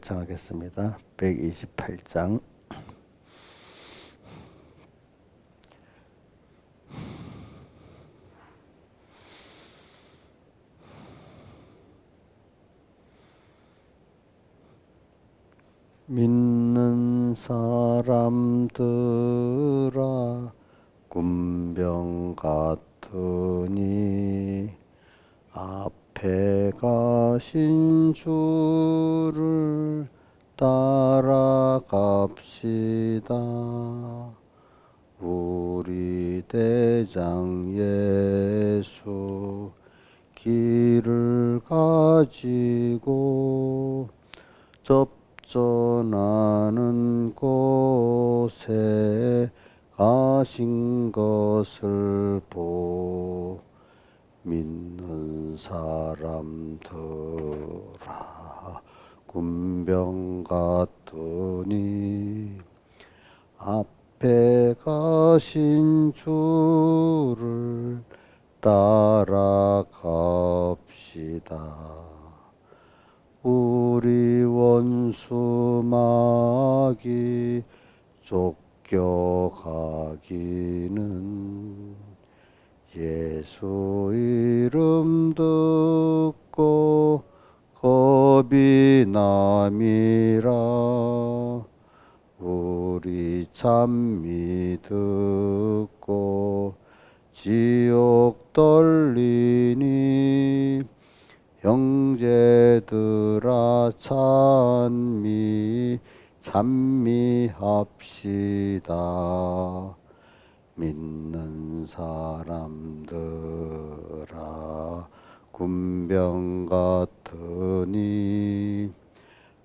합창하겠습니다. 128장. 믿는 사람들아 군병 같으니 앞에 가신 주를 따라갑시다. 우리 대장 예수 길을 가지고 접전하는 곳에 가신 것을 믿는 사람들아 군병 같으니 앞에 가신 주를 따라갑시다. 우리 원수 마귀 쫓겨가기는 예수 이름 듣고 겁이 남이라. 우리 참 믿고 지옥 떨리니 형제들아 찬미합시다. 믿는 사람들아 군병 같으니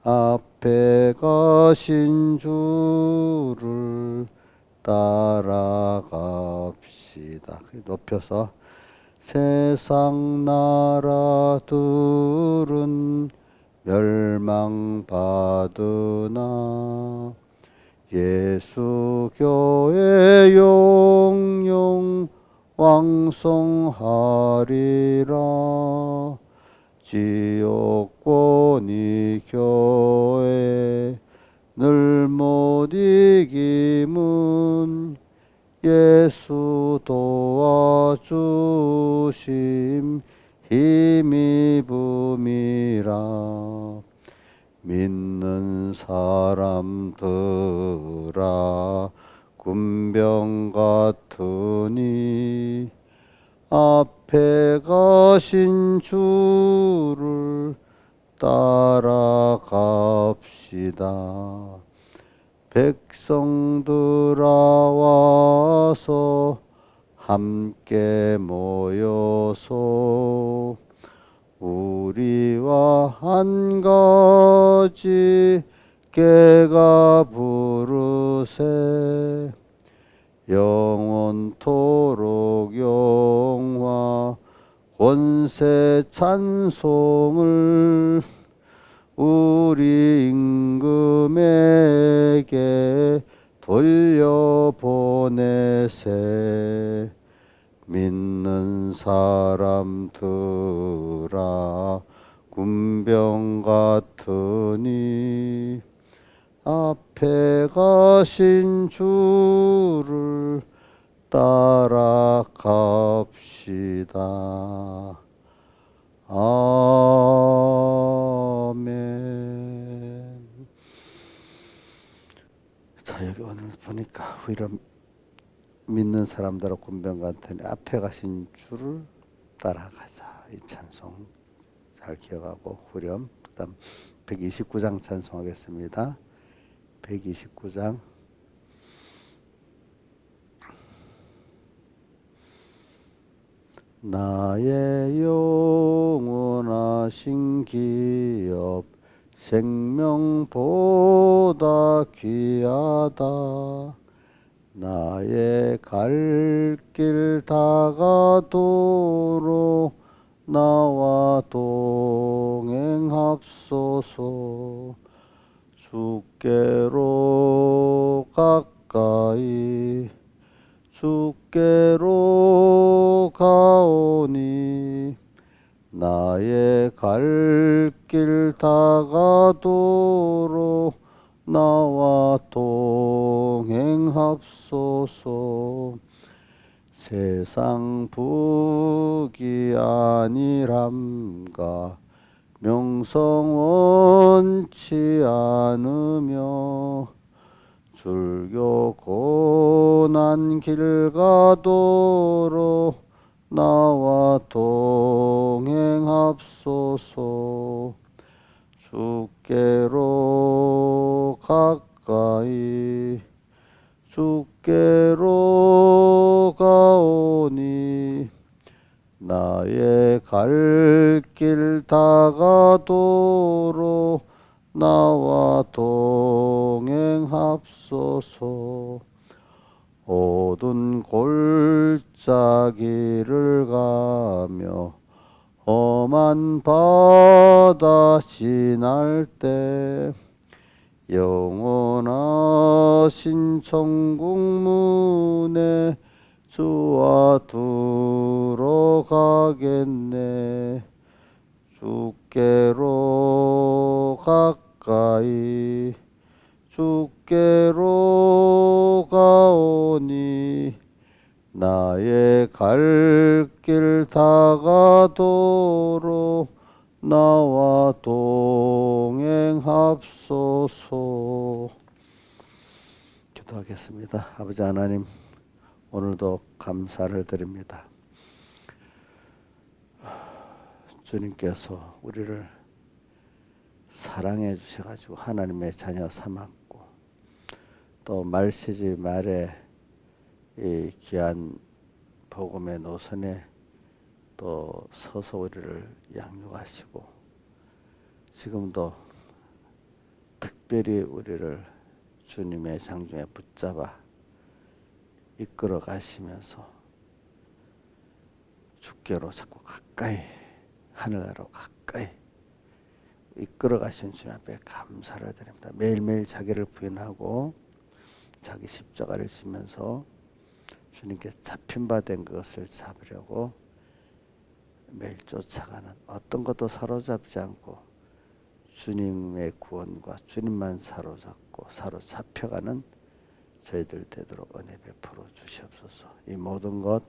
앞에 가신 주를 따라갑시다. 높여서 세상 나라들은 멸망받으나 예수 교회 영영 왕성하리라. 지옥권이 교회 늘 못 이김은 예수 도와주심 힘입음이라. 믿는 사람들아 군병 같으니 앞에 가신 주를 따라갑시다. 백성들아 와서 함께 모여서 우리와 한 가지 깨가 부르세. 영원토록 영화 권세 찬송을 우리 임금에게 돌려보내세. 믿는 사람들아 군병 같으니 앞에 가신 주를 따라갑시다. 아멘. 자, 여기 오늘 보니까 이런 믿는 사람들아 군병 같으니 앞에 가신 주를 따라가자. 이 찬송 잘 기억하고 후렴. 그다음 129장 찬송하겠습니다. 129장. 나의 영원하신 기업 생명보다 귀하다. 나의 갈 길 다가도록 나와 동행합소서. 주께로 가까이 주께로 가오니 나의 갈 길 다가도록 나와 동행합소서. 세상 북이 아니람가 명성 원치 않으며 zul교 고난 길 가도록 나와 동행합소서. 주께로 가까이 주께로 가오니 나의 갈 길 다가도록 나와 동행합소서. 모든 골짜기를 가며 험한 바다 지날 때 영원하신 천국 문에 주와 들어가겠네. 주께로 가까이 주께로 가오니 나의 갈 길 다가도록 나와 동행합소서. 기도하겠습니다. 아버지 하나님, 오늘도 감사를 드립니다. 주님께서 우리를 사랑해 주셔가지고 하나님의 자녀 삼았고, 또 말세지 말에 이 귀한 복음의 노선에 또 서서 우리를 양육하시고, 지금도 특별히 우리를 주님의 장중에 붙잡아 이끌어 가시면서 주께로 자꾸 가까이, 하늘나라로 가까이 이끌어 가신 주님 앞에 감사를 드립니다. 매일매일 자기를 부인하고 자기 십자가를 지면서 주님께 잡힌 바 된 것을 잡으려고 매일 쫓아가는, 어떤 것도 사로잡지 않고 주님의 구원과 주님만 사로잡고 사로잡혀가는 저희들 되도록 은혜 베풀어 주시옵소서. 이 모든 것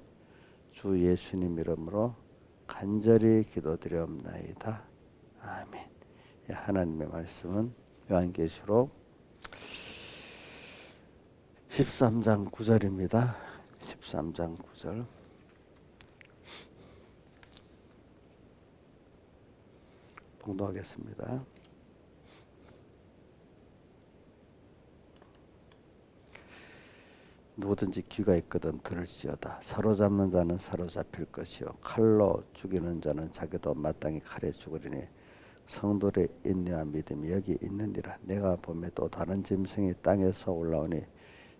주 예수님 이름으로 간절히 기도드리옵나이다. 아멘. 하나님의 말씀은 요한계시록 13장 9절입니다. 13장 9절. 봉독하겠습니다. 누구든지 귀가 있거든 들을지어다. 사로잡는 자는 사로잡힐 것이요 칼로 죽이는 자는 자기도 마땅히 칼에 죽으리니 성도의 인내와 믿음이 여기 있느니라. 내가 보매 또 다른 짐승이 땅에서 올라오니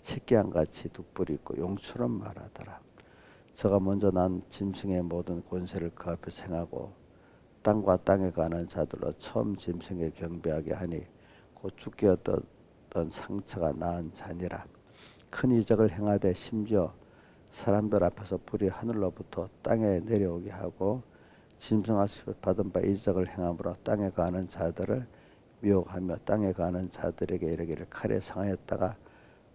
식기양같이 두 뿔이 있고 용처럼 말하더라. 저가 먼저 난 짐승의 모든 권세를 그 앞에서 행하고 땅과 땅에 가는 자들로 처음 짐승에 경배하게 하니 곧 죽게 얻었던 상처가 나은 자니라. 큰 이적을 행하되 심지어 사람들 앞에서 불이 하늘로부터 땅에 내려오게 하고 짐승 앞에서 받은 바 이적을 행함으로 땅에 가는 자들을 미혹하며 땅에 가는 자들에게 이르기를 칼에 상하였다가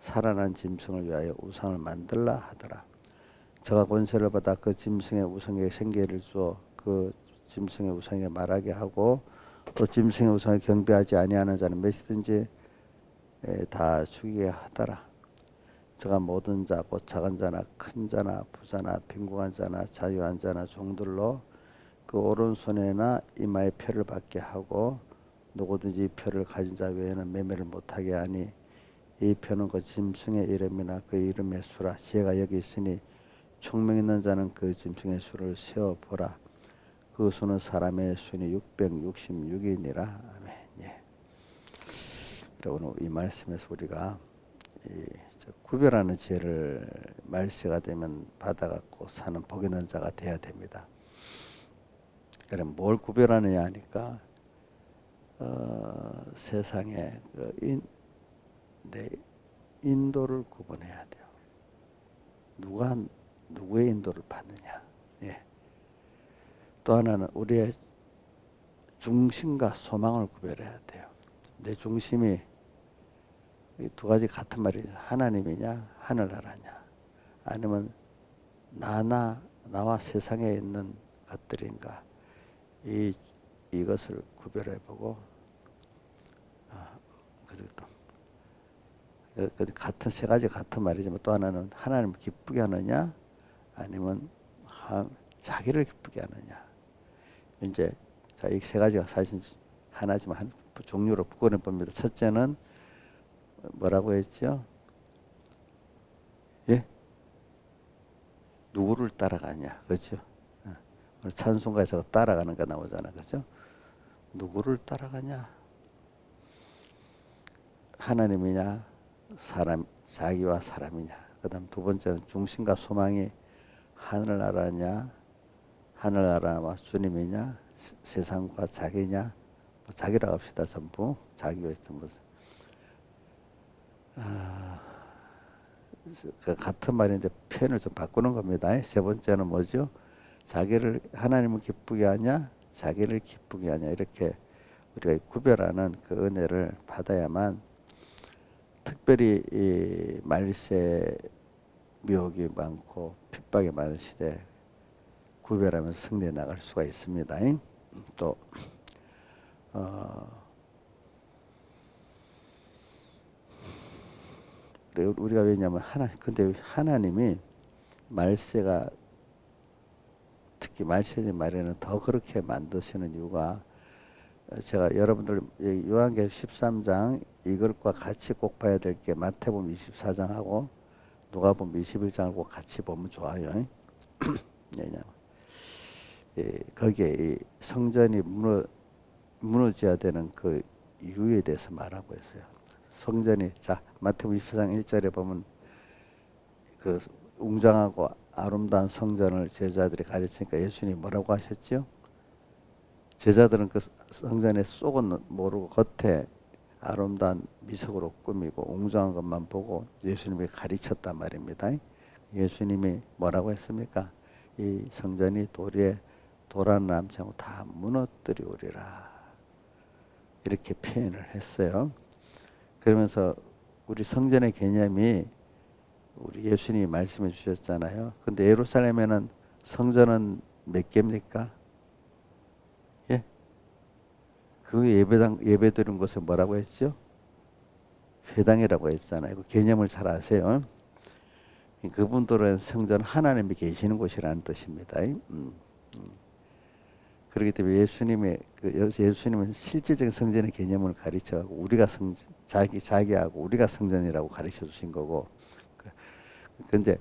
살아난 짐승을 위하여 우상을 만들라 하더라. 저가 권세를 받아 그 짐승의 우상에게 생계를 주어 그 짐승의 우상에게 말하게 하고 또 짐승의 우상을 경배하지 아니하는 자는 몇이든지 다 죽이게 하더라. 저가 모든 자 곧 작은 자나 큰 자나 부자나 빈궁한 자나 자유한 자나 종들로 그 오른손에나 이마에 표를 받게 하고 누구든지 이 표를 가진 자 외에는 매매를 못하게 하니 이 표는 그 짐승의 이름이나 그 이름의 수라. 지혜가 여기 있으니 총명 있는 자는 그 짐승의 수를 세어보라. 그 수는 사람의 수니 666이니라. 아멘. 예. 오늘 이 말씀에서 우리가 구별하는 지혜를 말세가 되면 받아갖고 사는 복 있는 자가 돼야 됩니다. 그럼 뭘 구별하느냐 하니까 세상에 인도를 구분해야 돼요. 누가 누구의 인도를 받느냐. 예. 또 하나는 우리의 중심과 소망을 구별해야 돼요. 내 중심이 이 두 가지 같은 말이죠. 하나님이냐 하늘나라냐, 아니면 나와 세상에 있는 것들인가, 이것을 구별해보고, 같은 세 가지 같은 말이지만 또 하나는 하나님을 기쁘게 하느냐 아니면 자기를 기쁘게 하느냐. 이제 자, 이 세 가지가 사실 하나지만 한 종류로 구분해 봅니다. 첫째는 뭐라고 했죠? 예? 누구를 따라가냐, 그렇죠? 오늘 찬송가에서 따라가는 거 나오잖아, 그렇죠? 누구를 따라가냐? 하나님이냐, 자기와 사람이냐. 그다음 두 번째는 중심과 소망이 하늘나라냐, 하늘나라와 주님이냐, 세상과 자기냐. 뭐 자기라고 합시다. 전부 자기가 전부. 그 같은 말인데 표현을 좀 바꾸는 겁니다. 세 번째는 뭐죠? 자기를 하나님을 기쁘게 하냐, 자기를 기쁘게 하냐, 이렇게 우리가 구별하는 그 은혜를 받아야만, 특별히 이 말세 미혹이 많고 핍박이 많은 시대 구별하면서 승리해 나갈 수가 있습니다. 또 우리가 왜냐하면 근데 하나님이 말세가, 특히 말세지 말에는 더 그렇게 만드시는 이유가, 제가 여러분들 요한계시록 13장 이것과 같이 꼭 봐야 될 게 마태복음 24장하고 누가복음 21장을 꼭 같이 보면 좋아요. 왜냐면 거기에 이 성전이 무너져야 되는 그 이유에 대해서 말하고 있어요. 성전이, 자, 마태복음 24장 1절에 보면 그 웅장하고 아름다운 성전을 제자들이 가르치니까 예수님이 뭐라고 하셨죠? 제자들은 그 성전의 속은 모르고 겉에 아름다운 미석으로 꾸미고 웅장한 것만 보고 예수님이 가르쳤단 말입니다. 예수님이 뭐라고 했습니까? 이 성전이 돌아는 남지 않고 다 무너뜨리우리라, 이렇게 표현을 했어요. 그러면서 우리 성전의 개념이 우리 예수님이 말씀해 주셨잖아요. 근데 예루살렘에는 성전은 몇 개입니까? 예? 그 예배 드린 곳에 뭐라고 했죠? 회당이라고 했잖아요. 그 개념을 잘 아세요. 그분들은 성전, 하나님이 계시는 곳이라는 뜻입니다. 그렇기 때문에 예수님은 실질적인 성전의 개념을 가르쳐 우리가 자기하고 우리가 성전이라고 가르쳐 주신 거고, 근데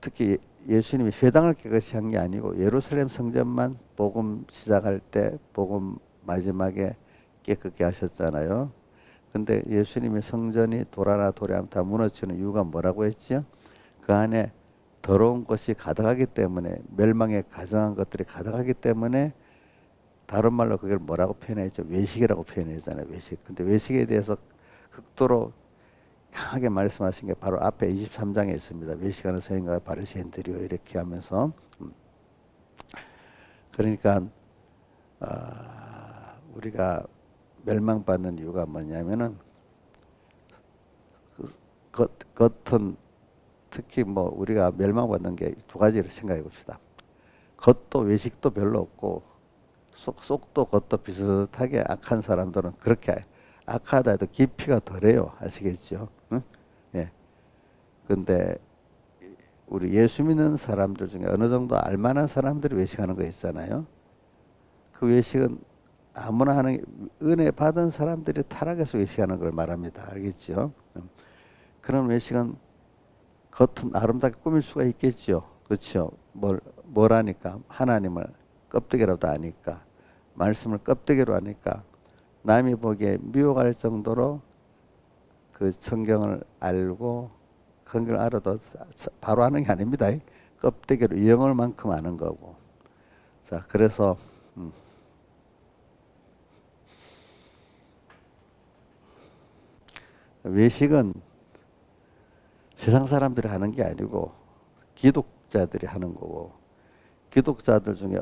특히 예수님이 회당을 깨끗이 한 게 아니고 예루살렘 성전만 복음 시작할 때 복음 마지막에 깨끗게 하셨잖아요. 근데 예수님이 성전이 돌아나 도래하면 다 무너지는 이유가 뭐라고 했죠? 그 안에 더러운 것이 가득하기 때문에, 멸망에 가증한 것들이 가득하기 때문에, 다른 말로 그걸 뭐라고 표현했죠? 외식이라고 표현했잖아요. 외식. 근데 외식에 대해서 극도로 강하게 말씀하신 게 바로 앞에 23장에 있습니다. 외식하는 서인과 바리새인들이요, 이렇게 하면서. 그러니까 우리가 멸망받는 이유가 뭐냐면은 겉은, 특히 뭐 우리가 멸망받는 게 두 가지를 생각해 봅시다. 겉도 외식도 별로 없고 속도 겉도 비슷하게 악한 사람들은 그렇게 악하다 해도 깊이가 덜해요. 아시겠죠? 응? 예. 근데 우리 예수 믿는 사람들 중에 어느 정도 알만한 사람들이 외식하는 거 있잖아요. 그 외식은 아무나 하는, 은혜 받은 사람들이 타락해서 외식하는 걸 말합니다. 알겠죠? 그런 외식은 겉은 아름답게 꾸밀 수가 있겠죠. 그렇죠? 뭘 하니까? 하나님을 껍데기라도 아니까, 말씀을 껍데기로 하니까 남이 보기에 미워할 정도로 그 성경을 알고 성경을 알아도 바로 하는 게 아닙니다. 껍데기로 영을 만큼 아는 거고. 자, 그래서 외식은 세상 사람들이 하는 게 아니고 기독자들이 하는 거고, 기독자들 중에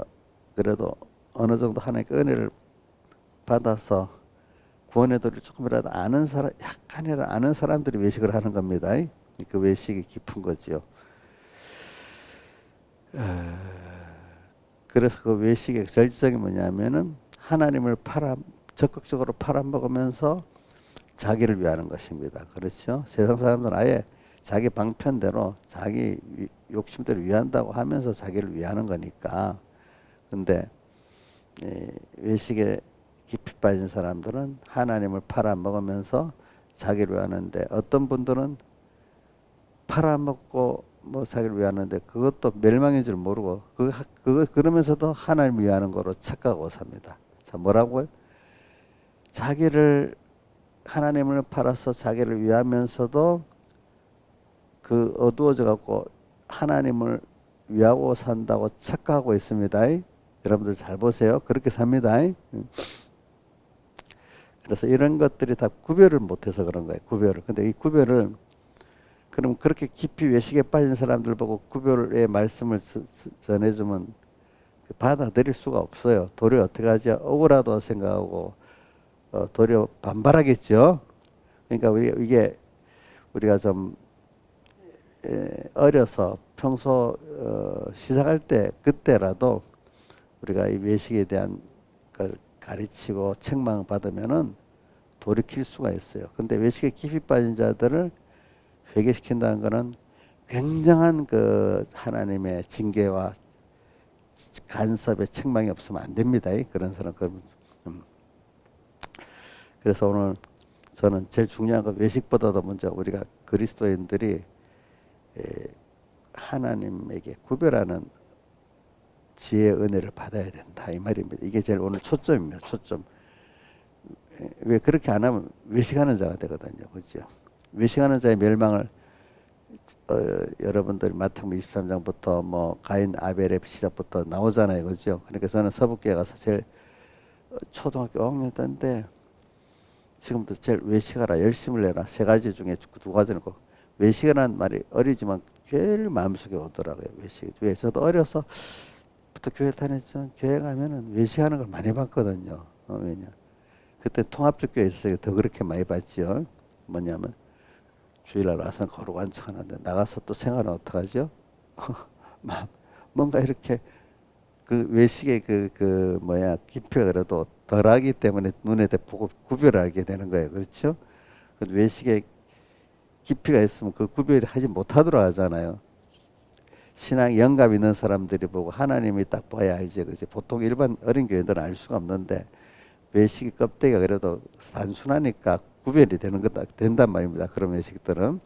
그래도 어느 정도 하나님께 은혜를 받아서 구원의 도리를 조금이라도 아는 사람, 약간이라도 아는 사람들이 외식을 하는 겁니다. 그 외식이 깊은 거지요. 그래서 그 외식의 절정이 뭐냐면은 하나님을 적극적으로 팔아먹으면서 자기를 위하는 것입니다. 그렇죠? 세상 사람들은 아예 자기 방편대로 자기 욕심대로 위한다고 하면서 자기를 위하는 거니까. 근데 외식에 깊이 빠진 사람들은 하나님을 팔아먹으면서 자기를 위하는데, 어떤 분들은 팔아먹고 뭐 자기를 위하는데 그것도 멸망인 줄 모르고 그거 그러면서도 하나님을 위하는 거로 착각하고 삽니다. 자, 뭐라고요? 자기를 하나님을 팔아서 자기를 위하면서도 그 어두워져 갖고 하나님을 위하고 산다고 착각하고 있습니다. 여러분들 잘 보세요. 그렇게 삽니다. 그래서 이런 것들이 다 구별을 못해서 그런 거예요. 구별을. 근데 이 구별을, 그럼 그렇게 깊이 외식에 빠진 사람들 보고 구별의 말씀을 전해주면 받아들일 수가 없어요. 도리어 어떻게 하지? 억울하다고 생각하고 도리어 반발하겠죠. 그러니까 이게 우리가 좀 어려서 평소 시작할 때 그때라도 우리가 이 외식에 대한 걸 가르치고 책망을 받으면은 돌이킬 수가 있어요. 근데 외식에 깊이 빠진 자들을 회개시킨다는 것은 굉장한 그 하나님의 징계와 간섭의 책망이 없으면 안 됩니다. 그런 사람. 그래서 오늘 저는 제일 중요한 건 외식보다도 먼저 우리가 그리스도인들이 하나님에게 구별하는 지혜의 은혜를 받아야 된다, 이 말입니다. 이게 제일 오늘 초점입니다. 초점. 왜 그렇게 안 하면 외식하는 자가 되거든요. 그렇죠? 외식하는 자의 멸망을 여러분들이 마태복음 23장부터 뭐 가인 아벨의 시작부터 나오잖아요. 그렇죠? 그러니까 저는 서북교회 가서 제일 초등학교 5학년 때인데 지금도 제일 외식하라, 열심을 내라, 세 가지 중에 두 가지는 꼭 외식이라는 말이 어리지만 제일 마음속에 오더라고요. 외식. 왜? 저도 어려서부터 교회 다녔지만 교회 가면은 외식하는 걸 많이 봤거든요. 왜냐? 그때 통합적 교회에 있어서 더 그렇게 많이 봤죠. 뭐냐면 주일날 와서 거룩한 척 하는데 나가서 또 생활은 어떡하죠? 뭔가 이렇게 그 외식의 깊이가 그래도 덜하기 때문에 눈에 보고 구별하게 되는 거예요. 그렇죠? 그 외식의 깊이가 있으면 그 구별을 하지 못하도록 하잖아요. 신앙 영감 있는 사람들이 보고 하나님이 딱 봐야 알지. 그치? 보통 일반 어린 교회들은 알 수가 없는데 외식의 껍데기가 그래도 단순하니까 구별이 되는 거다 된단 말입니다. 그런 외식들은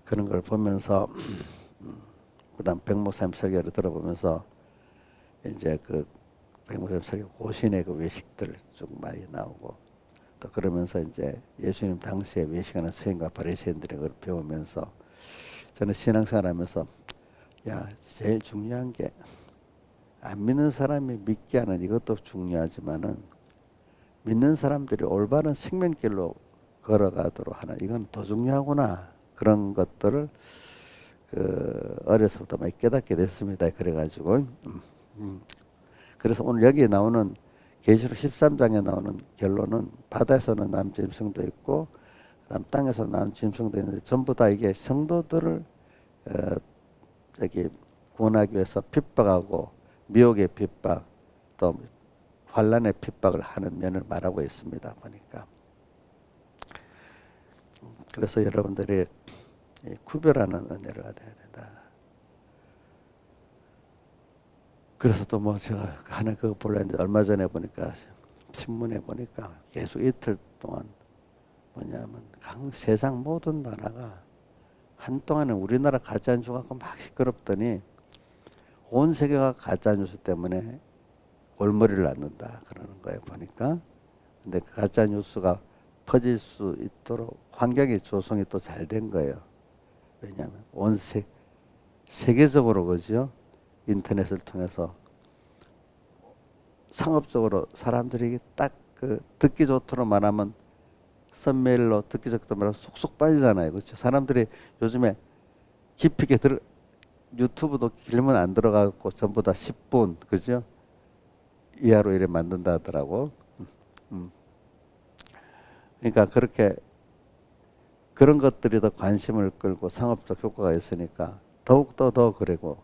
그런 걸 보면서 그다음 백목사님 설교를 들어보면서 이제 그 백목사님 설교 고신의 그 외식들 좀 많이 나오고 또 그러면서 이제 예수님 당시에 외식하는 서인과 바리새인들의 걸 배우면서 저는 신앙생활하면서 야, 제일 중요한 게 안 믿는 사람이 믿게 하는 이것도 중요하지만은 믿는 사람들이 올바른 생명길로 걸어가도록 하는 이건 더 중요하구나. 그런 것들을 어려서부터 많이 깨닫게 됐습니다. 그래가지고 그래서 오늘 여기에 나오는 계시록 13장에 나오는 결론은 바다에서는 남 짐승도 있고 그다음 땅에서 남 짐승도 있는데 전부 다 이게 성도들을 여기 구원하기 위해서 핍박하고 미혹의 핍박 또 환란의 핍박을 하는 면을 말하고 있습니다. 보니까 그래서 여러분들이 구별하는 은혜를 얻어야 된다. 그래서 또 뭐 제가 하나 그거 보려 했는데 얼마 전에 보니까 신문에 보니까 계속 이틀 동안 뭐냐면 세상 모든 나라가 한동안은 우리나라 가짜뉴스 갖고 막 시끄럽더니 온 세계가 가짜뉴스 때문에 골머리를 앓는다 그러는 거예요. 보니까. 근데 그 가짜뉴스가 퍼질 수 있도록 환경의 조성이 또 잘 된 거예요. 왜냐하면 온 세계적으로 그죠? 인터넷을 통해서 상업적으로 사람들이 딱 그 듣기 좋도록 말하면 썸메일로 듣기 좋도록 말하면 속속 빠지잖아요. 그렇죠? 사람들이 요즘에 깊이 있게 유튜브도 길면 안 들어가고 전부 다 10분 그죠? 이하로 이래 만든다 하더라고. 음. 그러니까 그렇게 그런 것들이 더 관심을 끌고 상업적 효과가 있으니까 더욱더 더 그러고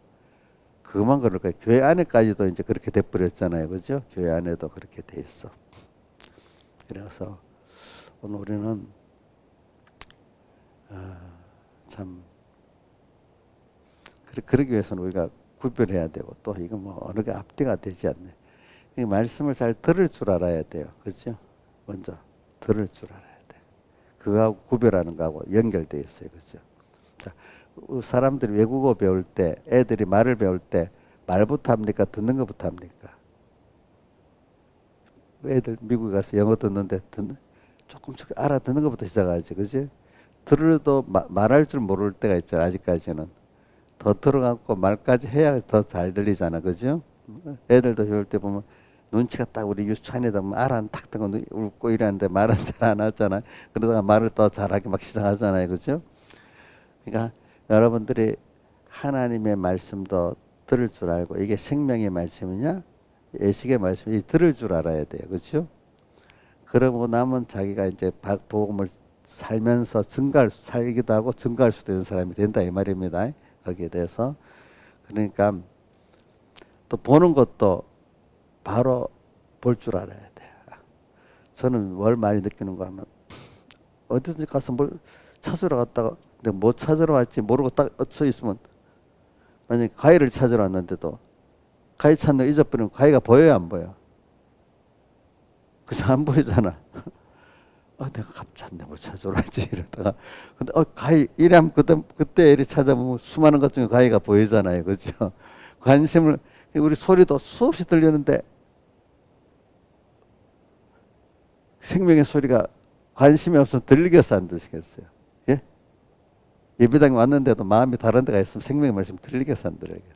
그만 그럴 거예요. 교회 안에까지도 이제 그렇게 돼버렸잖아요. 그죠? 교회 안에도 그렇게 돼 있어. 그래서 오늘 우리는 참 그러기 위해서는 우리가 구별해야 되고 또 이거 뭐 어느 게 앞뒤가 되지 않네. 이 말씀을 잘 들을 줄 알아야 돼요. 그죠? 먼저 들을 줄 알아야 돼. 그거하고 구별하는 거하고 연결돼 있어요. 그죠? 자, 사람들이 외국어 배울 때 애들이 말을 배울 때 말부터 합니까? 듣는 것부터 합니까? 애들 미국에 가서 영어 듣는데 조금씩 알아듣는 것부터 시작하지. 그지? 들어도 말할 줄 모를 때가 있잖아. 아직까지는. 더 들어가고 말까지 해야 더 잘 들리잖아. 그죠? 애들도 배울 때 보면 눈치가 딱 우리 유치원에다 보면 알아 탁 뜨고 웃고 이러는데 말은 잘 안 하잖아. 그러다가 말을 더 잘하기 막 시작하잖아요. 그죠? 그러니까 여러분들이 하나님의 말씀도 들을 줄 알고 이게 생명의 말씀이냐 예식의 말씀이 들을 줄 알아야 돼요. 그렇죠? 그러고 나면 자기가 이제 복음을 살면서 살기도 하고 증가할 수도 있는 사람이 된다 이 말입니다. 거기에 대해서 그러니까 또 보는 것도 바로 볼 줄 알아야 돼. 저는 뭘 많이 느끼는 거 하면 어디든지 가서 뭘 찾으러 갔다가 내가 뭐 찾으러 왔지 모르고 딱 서 있으면 만약에 가위를 찾으러 왔는데도 가위 찾는 잊어버리면 가위가 보여요 안 보여? 그죠? 안 보이잖아. 내가 갑자기 뭘 찾으러 왔지 이러다가 근데 가위 이래면 그때 이리 찾아보면 수많은 것 중에 가위가 보이잖아요. 그죠? 관심을 우리 소리도 수없이 들리는데 생명의 소리가 관심이 없으면 들리겠어 안 들리겠어요? 예? 예배당에 왔는데도 마음이 다른 데가 있으면 생명의 말씀 들리겠어 안 들리겠어?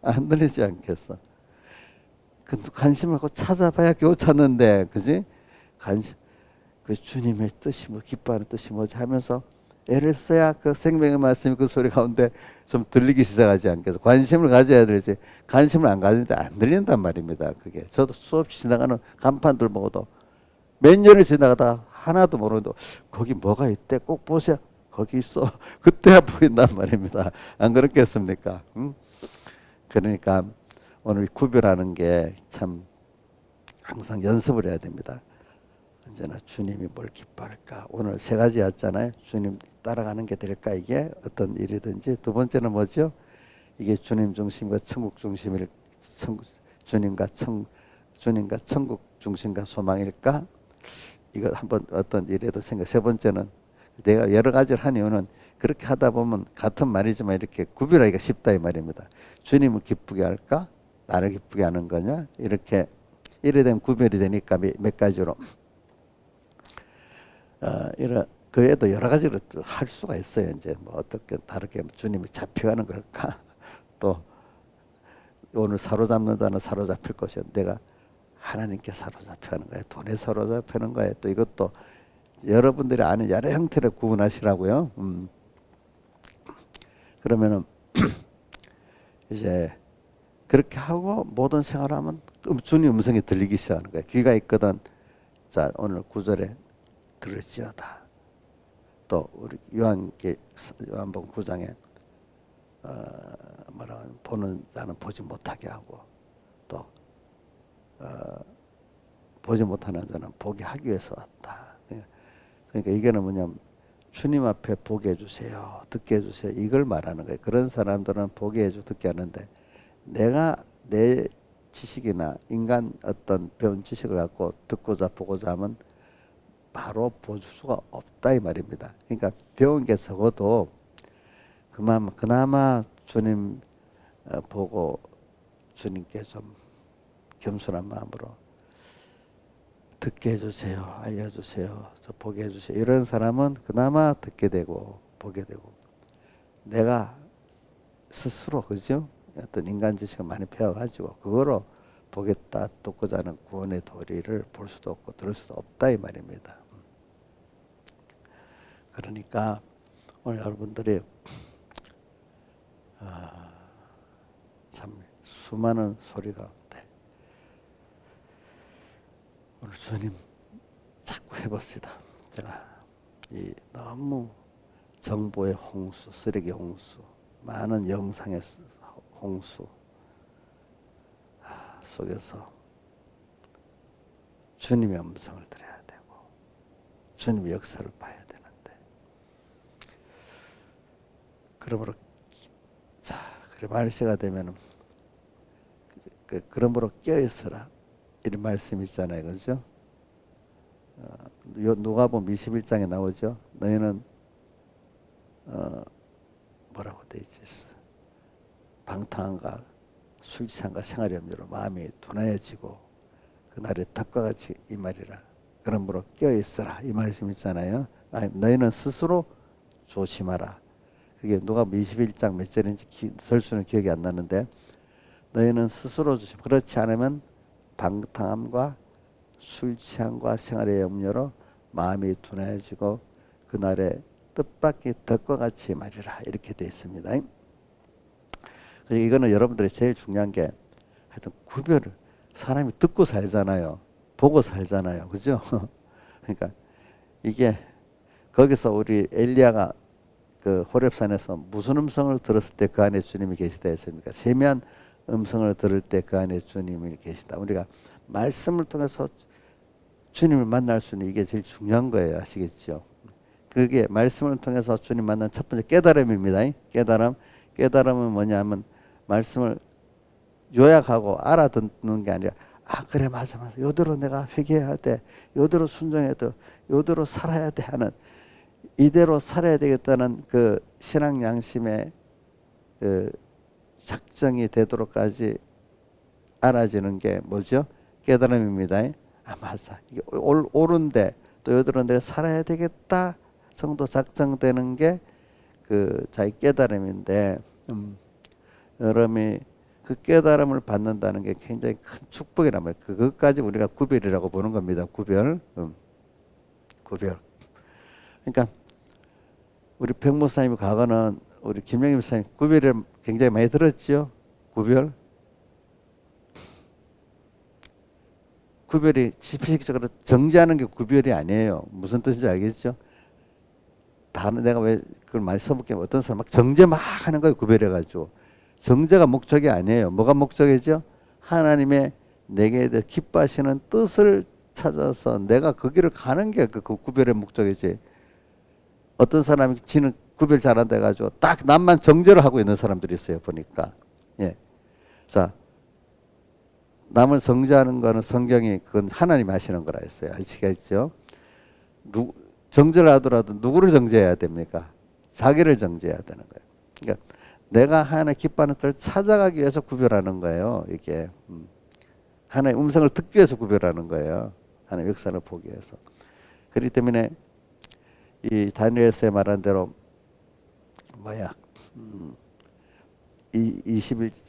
안 들리지 않겠어? 근데 관심을 갖고 찾아봐야 겨우 찾는데 그지? 관심 그 주님의 뜻이 뭐 기뻐하는 뜻이 뭐지 하면서 애를 써야 그 생명의 말씀이 그 소리 가운데 좀 들리기 시작하지 않겠어? 관심을 가져야 되지. 관심을 안 가지는데 안 들린단 말입니다. 그게 저도 수없이 지나가는 간판들 보고도 몇 년을 지나가다 하나도 모르는데 거기 뭐가 있대 꼭 보세요. 거기 있어. 그때야 보인단 말입니다. 안 그렇겠습니까? 응? 그러니까 오늘 구별하는 게 참 항상 연습을 해야 됩니다. 언제나 주님이 뭘 기뻐할까? 오늘 세 가지였잖아요. 주님 따라가는 게 될까? 이게 어떤 일이든지. 두 번째는 뭐죠? 이게 주님 중심과 천국 중심일 주님과 천국 중심과 소망일까? 이거 한번 어떤 일에도 생각. 세 번째는 내가 여러 가지를 한 이유는 그렇게 하다 보면 같은 말이지만 이렇게 구별하기가 쉽다 이 말입니다. 주님을 기쁘게 할까? 나를 기쁘게 하는 거냐? 이렇게 이래 되면 구별이 되니까 몇 가지로 이런 그 외에도 여러 가지로 할 수가 있어요. 이제 뭐 어떻게 다르게 주님이 잡혀가는 걸까? 또 오늘 사로잡는 자는 사로잡힐 것이야. 내가 하나님께 사로잡혀가는 거야. 돈에 사로잡히는 거야. 또 이것도 여러분들이 아는 여러 형태를 구분하시라고요. 그러면은 이제 그렇게 하고 모든 생활하면 주님 음성이 들리기 시작하는 거야. 귀가 있거든. 자 오늘 9절에 들을지어다. 또 우리 요한복음 9장에 뭐라 보는 자는 보지 못하게 하고 또 보지 못하는 자는 보게 하기 위해서 왔다. 그러니까 이게는 뭐냐면 주님 앞에 보게 해주세요. 듣게 해주세요. 이걸 말하는 거예요. 그런 사람들은 보게 해주고 듣게 하는데 내가 내 지식이나 인간 어떤 배운 지식을 갖고 듣고자 보고자 하면 바로 볼 수가 없다 이 말입니다. 그러니까 배운 게 적어도 그나마 주님 보고 주님께 좀 겸손한 마음으로 듣게 해주세요. 알려주세요. 저 보게 해주세요. 이런 사람은 그나마 듣게 되고 보게 되고 내가 스스로 그죠? 어떤 인간 지식을 많이 배워가지고 그거로 보겠다 듣고자 하는 구원의 도리를 볼 수도 없고 들을 수도 없다 이 말입니다. 그러니까 오늘 여러분들이 참 수많은 소리 가운데 오늘 주님 자꾸 해봅시다. 제가 이 너무 정보의 홍수, 쓰레기 홍수, 많은 영상의 홍수 속에서 주님의 음성을 들어야 되고 주님의 역사를 봐야 되는데, 그러므로 자, 그래 말세가 되면은 그러므로 깨어있어라 이런 말씀 있잖아요, 그죠? 누가복음 21장에 나오죠. 너희는 뭐라고 돼 있지? 방탕함과 술 취함과 생활의 염려로 마음이 둔하여지고 그날의 덕과 같이 이 말이라. 그러므로 깨어있어라 이 말씀 있잖아요. 너희는 스스로 조심하라. 그게 누가복음 21장 몇 절인지 설수는 기억이 안 나는데, 너희는 스스로 조심. 그렇지 않으면 방탕함과 술 취함과 생활의 염려로 마음이 둔해지고 그날의 뜻밖의 덕과 같이 말이라 이렇게 되어 있습니다. 그래서 이거는 여러분들이 제일 중요한 게 하여튼 구별을, 사람이 듣고 살잖아요. 보고 살잖아요. 그죠? 그러니까 이게 거기서 우리 엘리야가 그 호렙산에서 무슨 음성을 들었을 때 그 안에 주님이 계시다 했습니까? 세미한 음성을 들을 때 그 안에 주님이 계시다. 우리가 말씀을 통해서 주님을 만날 수 있는 이게 제일 중요한 거예요. 아시겠죠? 그게 말씀을 통해서 주님 만난 첫 번째 깨달음입니다. 깨달음은 뭐냐면 말씀을 요약하고 알아듣는 게 아니라, 아 그래 맞아 요대로 내가 회개해야 돼, 요대로 순종해야 돼, 요대로 살아야 돼 하는, 이대로 살아야 되겠다는 그 신앙 양심의 그 작정이 되도록까지 알아지는 게 뭐죠? 깨달음입니다. 아 맞아, 이게 옳은데 또 요대로 내가 살아야 되겠다 정도 작정되는 게 그 자기 깨달음인데, 여러분이 그 깨달음을 받는다는 게 굉장히 큰 축복이란 말이에요. 그것까지 우리가 구별이라고 보는 겁니다. 구별. 그러니까 우리 백 목사님이 과거는 우리 김영희 목사님 구별을 굉장히 많이 들었죠. 구별이 지피식적으로 정지하는 게 구별이 아니에요. 무슨 뜻인지 알겠죠? 다른 내가 왜 그걸 많이 써볼게, 어떤 사람 막 정제 막 하는 거예요. 구별해가지고. 정제가 목적이 아니에요. 뭐가 목적이죠? 하나님의 내게 대해 기뻐하시는 뜻을 찾아서 내가 그 길을 가는 게 그 구별의 목적이지. 어떤 사람이 지는 구별 잘한다 해가지고 딱 남만 정죄를 하고 있는 사람들이 있어요. 보니까. 예. 자, 남을 정죄하는 거는 성경이 그건 하나님이 하시는 거라 했어요. 아시겠죠? 정죄를 하더라도 누구를 정죄해야 됩니까? 자기를 정죄해야 되는 거예요. 그러니까 내가 하나님의 기뻐하는 뜻을 찾아가기 위해서 구별하는 거예요. 이게 하나님의 음성을 듣기 위해서 구별하는 거예요. 하나님의 역사를 보기 위해서. 그렇기 때문에 이 다니엘서에 말한 대로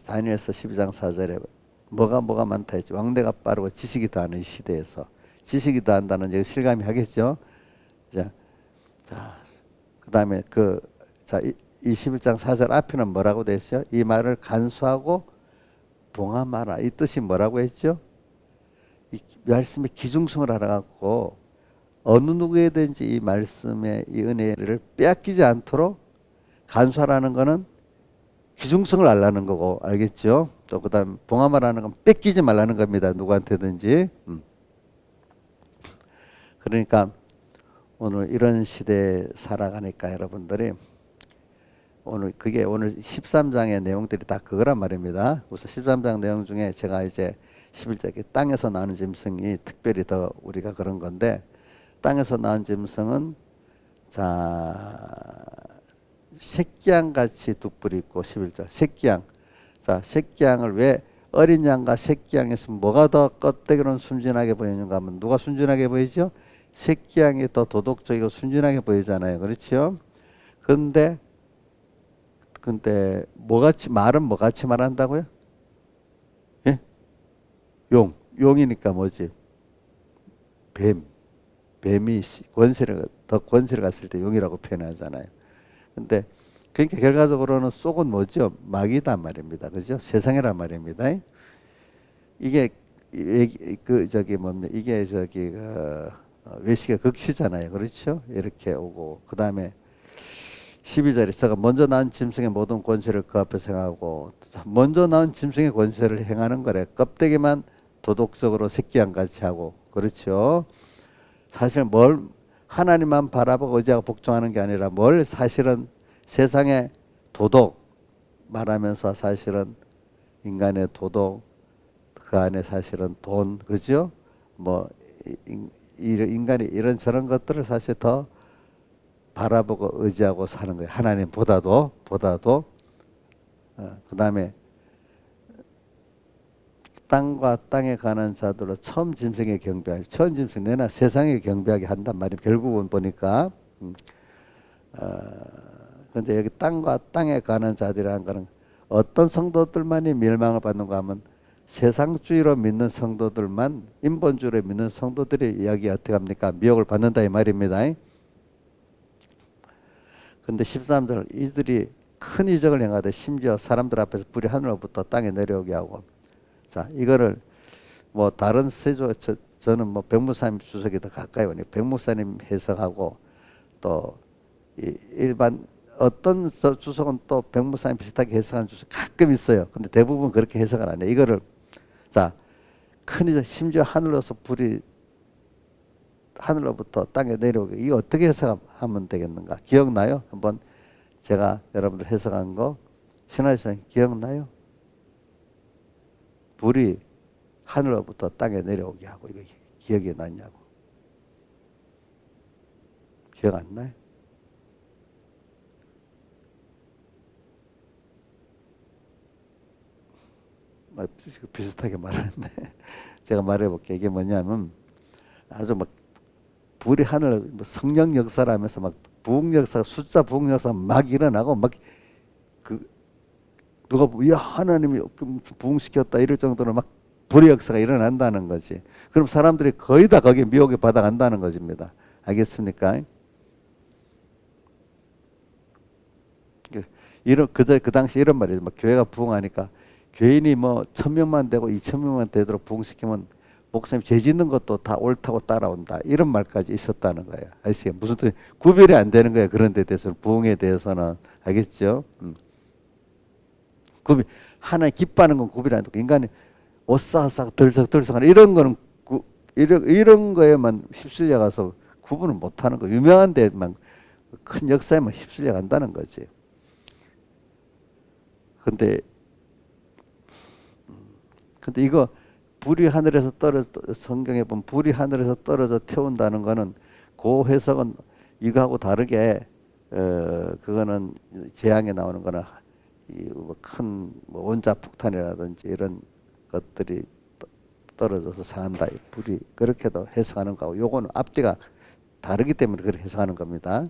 다니엘서 12장 4절에 뭐가 많다 했지. 왕대가 빠르고 지식이 더하는 이 시대에서 지식이 더한다는 얘기 실감이 하겠죠. 자, 그다음에 21장 4절 앞에는 뭐라고 돼 있어요? 이 말을 간수하고 봉함하라. 이 뜻이 뭐라고 했죠? 이 말씀의 기중성을 알아갖고 어느 누구에든지 이 말씀의 이 은혜를 빼앗기지 않도록 간수하라는 거는 기중성을 알라는 거고, 알겠죠? 또 그다음 봉함하라는 건 뺏기지 말라는 겁니다. 누구한테든지. 그러니까 오늘 이런 시대에 살아가니까 여러분들이 오늘 13장의 내용들이 다 그거란 말입니다. 우선 13장 내용 중에 제가 이제 11장 땅에서 나는 짐승이 특별히 더 우리가 그런 건데, 땅에서 나온 짐승은 새끼양 같이 두 뿔이 있고, 11절 새끼양. 새끼양을 왜 어린 양과 새끼양에서 뭐가 더 껍데기로는 순진하게 보이는가 하면 누가 순진하게 보이죠? 새끼양이 더 도덕적이고 순진하게 보이잖아요. 그렇죠? 근데 말은 뭐같이 말한다고요? 예? 용이니까 뭐지? 뱀이 더 권세를 갔을 때 용이라고 표현하잖아요. 근데 그러니까 결과적으로는 속은 뭐죠? 마귀단 말입니다. 그죠? 세상이란 말입니다. 이게 그 저기 뭡니까 이게 저기 외식의 극치잖아요. 그렇죠? 이렇게 오고 그 다음에 12절에 저가 먼저 낳은 짐승의 모든 권세를 그 앞에 행하고 먼저 낳은 짐승의 권세를 행하는 거래. 껍데기만 도덕적으로 새끼양 같이 하고 그렇죠. 사실 뭘 하나님만 바라보고 의지하고 복종하는 게 아니라 뭘 사실은 세상의 도덕 말하면서 사실은 인간의 도덕 그 안에 사실은 돈 그죠? 뭐 인간이 이런 저런 것들을 사실 더 바라보고 의지하고 사는 거예요. 하나님보다도 그다음에 땅과 땅에 가는 자들로 처음 짐승에 경배할 처음 짐승 내나 세상에 경배하게 한단 말이에요. 결국은 보니까 근데 여기 땅과 땅에 가는 자들이라는 거는 어떤 성도들만이 멸망을 받는가 하면 세상주의로 믿는 성도들만 인본주의로 믿는 성도들이 여기 어떻게 합니까? 미혹을 받는다 이 말입니다. 근데 13절 이들이 큰 이적을 행하되 심지어 사람들 앞에서 불이 하늘로부터 땅에 내려오게 하고 자 이거를 뭐 다른 세조 저는 뭐 백무사님 주석이 더 가까이 오니 백무사님 해석하고 또 일반 어떤 주석은 또 백무사님 비슷하게 해석하는 주석 가끔 있어요. 근데 대부분 그렇게 해석을 안 해. 이거를 자 큰 이적 심지어 하늘로서 불이 하늘로부터 땅에 내려오게 이거 어떻게 해석하면 되겠는가? 기억나요? 한번 제가 여러분들 해석한 거 신화에서 기억나요? 불이 하늘로부터 땅에 내려오게 하고 이거 기억이 나냐고. 기억 안 나요? 비슷하게 말하는데 제가 말해볼게요. 이게 뭐냐면 아주 막 불이 하늘 성령 역사라면서 막 부흥 역사 숫자 부흥 역사 막 일어나고 막 그 누가 야 하나님이 부흥시켰다 이럴 정도로 막 불의 역사가 일어난다는 거지. 그럼 사람들이 거의 다 거기에 미혹에 받아간다는 것입니다. 알겠습니까? 이런 그 당시 이런 말이죠. 막 교회가 부흥하니까 교인이 뭐 1,000명만 되고 2,000명만 되도록 부흥시키면 목사님 죄 짓는 것도 다 옳다고 따라온다. 이런 말까지 있었다는 거예요. 아시겠어요? 무슨 뜻 구별이 안 되는 거예요. 그런 데 대해서는 부흥에 대해서는 알겠죠? 구별 하나님 기뻐하는 건 구별이 안 되고 인간이 오싹오싹 덜썩덜썩하는 이런 거는 이런 거에만 휩쓸려 가서 구분을 못 하는 거. 유명한 데만 큰 역사에만 휩쓸려 간다는 거지. 근데 이거 불이 하늘에서 떨어져 성경에 보면 불이 하늘에서 떨어져 태운다는 거는 그 해석은 이거하고 다르게 그거는 재앙에 나오는 거는 큰 원자 폭탄이라든지 이런 것들이 떨어져서 상한다. 불이 그렇게도 해석하는 거고 요거는 앞뒤가 다르기 때문에 그렇게 해석하는 겁니다.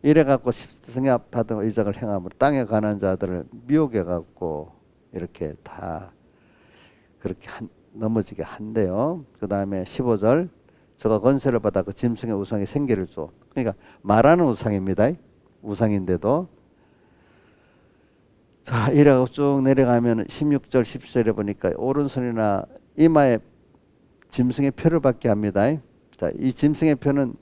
이래 갖고 성약 받은 의적을 행함으로 땅에 가는 자들을 미혹해 갖고 이렇게 다 그렇게 넘어지게 한대요. 그 다음에 15절 저가 권세를 받아 그 짐승의 우상에 생기를 줘. 그러니까 말하는 우상입니다. 우상인데도 자 이래가고 쭉 내려가면 16절 17절에 보니까 오른손이나 이마에 짐승의 표를 받게 합니다. 자, 이 짐승의 표는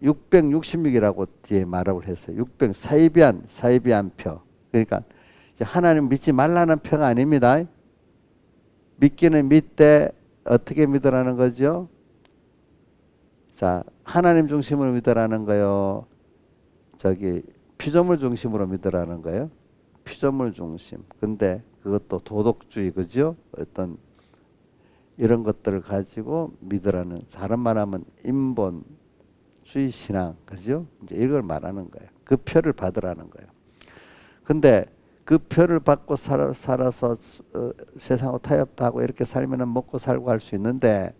666이라고 뒤에 말하고 했어요. 600 사이비안 표. 그러니까 하나님 믿지 말라는 표가 아닙니다. 믿기는 믿되 어떻게 믿으라는 거죠? 자, 하나님 중심으로 믿으라는 거요. 저기 피조물 중심으로 믿으라는 거예요. 피조물 중심. 근데 그것도 도덕주의 그죠? 어떤 이런 것들을 가지고 믿으라는 다른 말하면 인본주의 신앙 그죠? 이제 이걸 말하는 거예요. 그 표를 받으라는 거예요. 근데 그 표를 받고 살아서 세상하고 타협도 하고 이렇게 살면 먹고 살고 할 수 있는데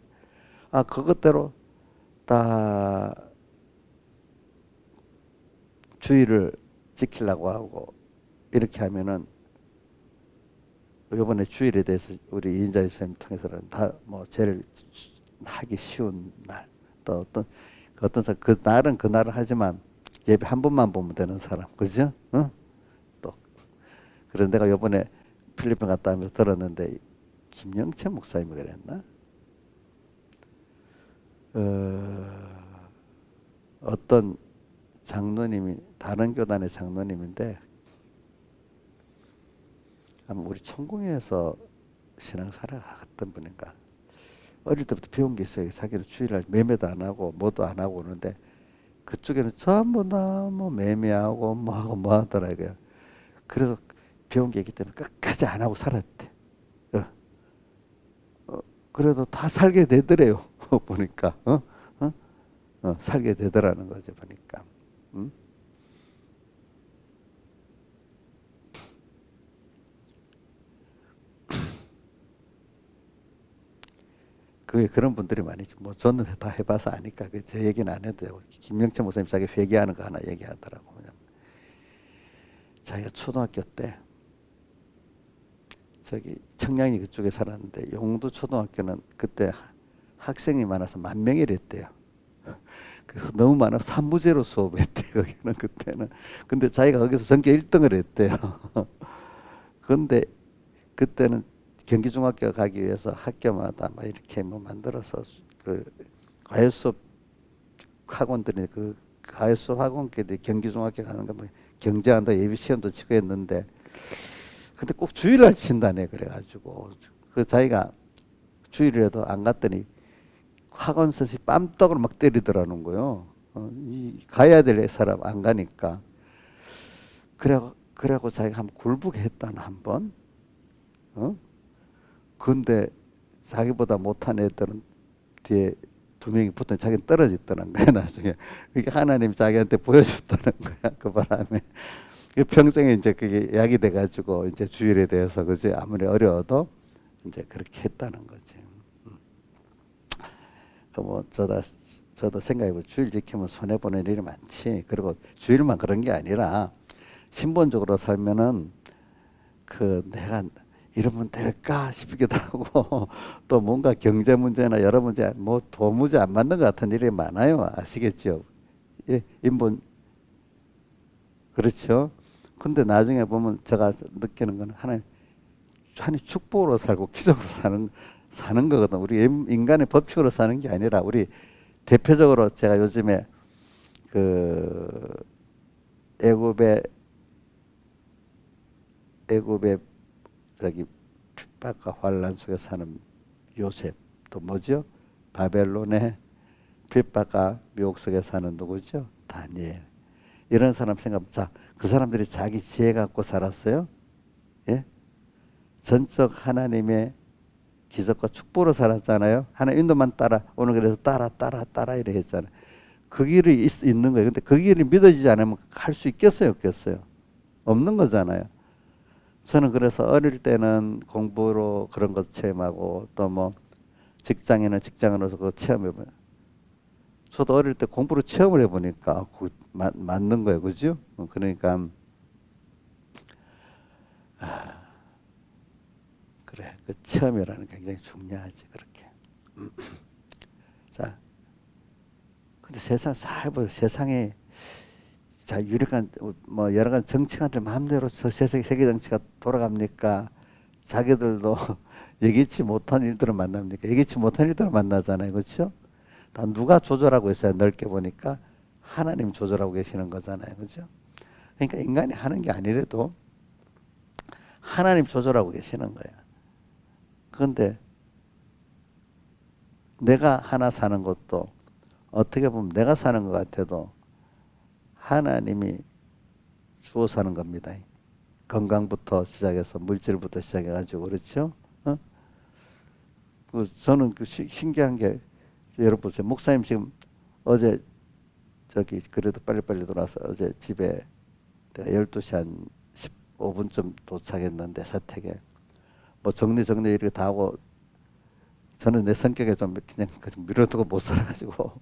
그것대로 다 주의를 지키려고 하고 이렇게 하면은 이번에 주일에 대해서 우리 이인자 선생님 통해서는 다 뭐 죄를 하기 쉬운 날 또 어떤 사람 그 날은 그 날을 하지만 예배 한 번만 보면 되는 사람 그죠? 응? 또 그런 내가 이번에 필리핀 갔다 하면서 들었는데 김영채 목사님이 그랬나? 어떤 장로님이 다른 교단의 장로님인데 아마 우리 천공에서 신앙사를 갔던 분인가. 어릴 때부터 배운 게 있어요. 자기는 주일날 매매도 안 하고 뭐도 안 하고 오는데 그쪽에는 전부 너무 매매하고 뭐하고 뭐 하더라고요. 그래서 배운 게 있기 때문에 끝까지 안 하고 살았대. 그래도 다 살게 되더래요. 보니까 살게 되더라는 거죠. 보니까. 음? 그런 분들이 많이 있죠. 뭐 저는 다 해봐서 아니까 제 얘기는 안 해도 되고 김영철 목사님 자기 회개하는 거 하나 얘기하더라고. 자기가 초등학교 때 저기 청량리 그쪽에 살았는데 용두 초등학교는 그때 학생이 많아서 10,000명이랬대요. 그래서 너무 많아서 산무제로 수업했대 거기는 그때는. 근데 자기가 거기서 전교 1등을 했대요. 근데 그때는 경기중학교 가기 위해서 학교마다 막 이렇게 뭐 만들어서 그 과외수업 학원들이 그 과외수업 학원끼리 경기중학교 가는 거 뭐 경제한다 예비 시험도 치고 했는데 근데 꼭 주일날 친다네. 그래가지고 그 자기가 주일에도 안 갔더니 학원 선생이 뺨떡을 막 때리더라는 거요. 가야 될 사람 안 가니까. 그래갖고 자기가 한번 굴복했다나 한번. 근데 자기보다 못한 애들은 뒤에 2명이 붙더니 자기는 떨어졌다는 거야 나중에. 그게 하나님 자기한테 보여줬다는 거야 그 바람에. 평생에 이제 그게 약이 돼가지고 이제 주일에 대해서 그지 아무리 어려워도 이제 그렇게 했다는 거지. 뭐 저도 생각해보면 주일 지키면 손해 보는 일이 많지. 그리고 주일만 그런 게 아니라 신본적으로 살면은 그 내가 이러면 될까 싶기도 하고 또 뭔가 경제 문제나 여러 문제 뭐 도무지 안 맞는 것 같은 일이 많아요. 아시겠죠? 예, 인본 그렇죠. 근데 나중에 보면 제가 느끼는 건 하나님 축복으로 살고 기적으로 사는 거거든. 우리 인간의 법칙으로 사는 게 아니라 우리 대표적으로 제가 요즘에 그 애굽의 저기 핍박과 환란 속에 사는 요셉 또 뭐죠? 바벨론의 핍박과 미혹 속에 사는 누구죠? 다니엘. 이런 사람 생각. 자, 그 사람들이 자기 지혜 갖고 살았어요. 예? 전적 하나님의 기적과 축복으로 살았잖아요. 하나님 인도만 따라 오늘 그래서 따라 이래 했잖아요. 그 길이 있는 거예요. 근데 그 길이 믿어지지 않으면 할 수 있겠어요, 없겠어요? 없는 거잖아요. 저는 그래서 어릴 때는 공부로 그런 것 체험하고 또 뭐 직장에는 직장으로서 그거 체험해봐요. 저도 어릴 때 공부로 체험을 해보니까 맞는 거예요, 그죠? 그러니까 그래, 그 체험이라는 게 굉장히 중요하지 그렇게. 자, 근데 세상 살보 세상에 자 유력한 뭐 여러 가지 정치가들 마음대로 세계 정치가 돌아갑니까? 자기들도 예기치 못한 일들을 만납니까? 예기치 못한 일들을 만나잖아요, 그렇죠? 다 누가 조절하고 있어요? 넓게 보니까 하나님 조절하고 계시는 거잖아요, 그렇죠? 그러니까 인간이 하는 게 아니래도 하나님 조절하고 계시는 거야. 그런데 내가 하나 사는 것도 어떻게 보면 내가 사는 것 같아도 하나님이 주어 사는 겁니다. 건강부터 시작해서 물질부터 시작해가지고 그렇죠? 저는 신기한 게 여러분 보세요. 목사님 지금 어제 저기 그래도 빨리빨리 돌아서 어제 집에 내가 12시 한 15분쯤 도착했는데 사택에 뭐 정리 이렇게 다 하고 저는 내 성격에 좀 그냥 밀어두고 못 살아가지고